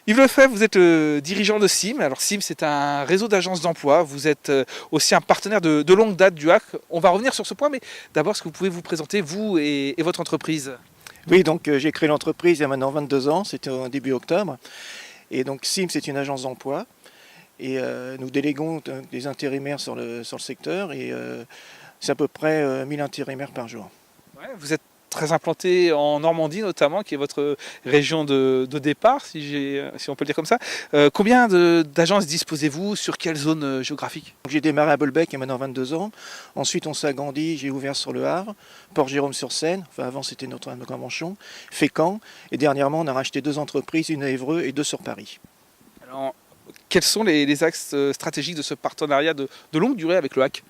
Yves Lefebvre, vous êtes le dirigeant de SIM. Alors SIM, c'est un réseau d'agences d'emploi. Vous êtes aussi un partenaire de longue date du HAC. On va revenir sur ce point, mais d'abord, est-ce que vous pouvez vous présenter, vous et votre entreprise? Oui, donc j'ai créé l'entreprise il y a maintenant 22 ans, c'était au début octobre. Et donc SIM, c'est une agence d'emploi. Et nous déléguons des intérimaires sur le secteur. Et c'est à peu près 1000 intérimaires par jour. Ouais, vous êtes très implanté en Normandie notamment, qui est votre région de départ, si on peut le dire comme ça. Combien d'agences disposez-vous? Sur quelle zone géographique? Donc, j'ai démarré à Bolbec il y a maintenant 22 ans. Ensuite, on s'est agrandi, j'ai ouvert sur le Havre, Port-Jérôme-sur-Seine, enfin avant c'était notre convention, Fécamp. Et dernièrement, on a racheté 2 entreprises, une à Évreux et 2 sur Paris. Alors, quels sont les axes stratégiques de ce partenariat de longue durée avec le HAC?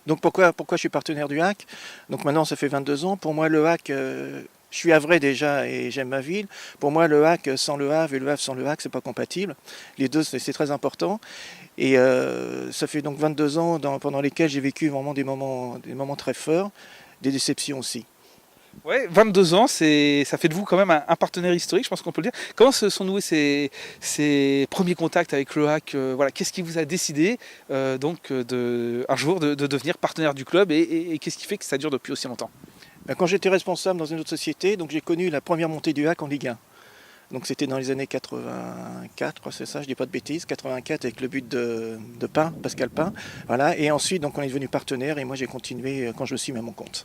Donc pourquoi je suis partenaire du HAC? Donc maintenant ça fait 22 ans. Pour moi le HAC, je suis havrais déjà et j'aime ma ville. Pour moi le HAC sans le Havre et le Havre sans le HAC, c'est pas compatible. Les deux c'est très important. Et ça fait donc 22 ans pendant lesquels j'ai vécu vraiment des moments très forts, des déceptions aussi. Ouais, 22 ans, ça fait de vous quand même un partenaire historique, je pense qu'on peut le dire. Comment se sont noués ces premiers contacts avec le HAC? Voilà, qu'est-ce qui vous a décidé un jour de devenir partenaire du club et qu'est-ce qui fait que ça dure depuis aussi longtemps? Quand j'étais responsable dans une autre société, donc j'ai connu la première montée du HAC en Ligue 1. Donc c'était dans les années 84, c'est ça, je dis pas de bêtises, 84 avec le but de Pascal Pain. Voilà. Et ensuite donc on est devenu partenaire et moi j'ai continué quand je me suis mis à mon compte.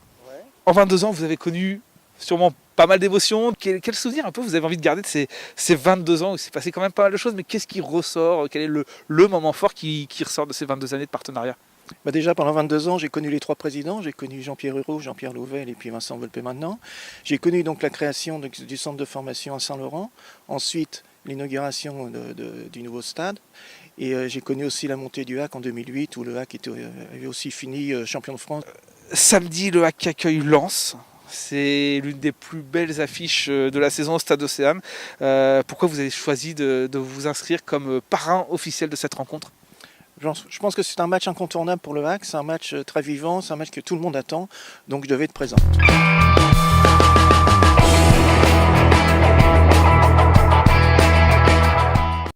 En 22 ans, vous avez connu sûrement pas mal d'émotions. Quel souvenir un peu vous avez envie de garder de ces 22 ans où il s'est passé quand même pas mal de choses, mais qu'est-ce qui ressort? Quel est le moment fort qui ressort de ces 22 années de partenariat? Déjà pendant 22 ans, j'ai connu les 3 présidents. J'ai connu Jean-Pierre Hurault, Jean-Pierre Louvel et puis Vincent Volpe maintenant. J'ai connu donc la création du centre de formation à Saint-Laurent. Ensuite, l'inauguration du nouveau stade. Et j'ai connu aussi la montée du HAC en 2008 où le HAC avait aussi fini champion de France. Samedi, le HAC accueille Lens. C'est l'une des plus belles affiches de la saison au Stade Océane. Pourquoi vous avez choisi de vous inscrire comme parrain officiel de cette rencontre? Je pense que c'est un match incontournable pour le HAC. C'est un match très vivant, c'est un match que tout le monde attend. Donc je devais être présent.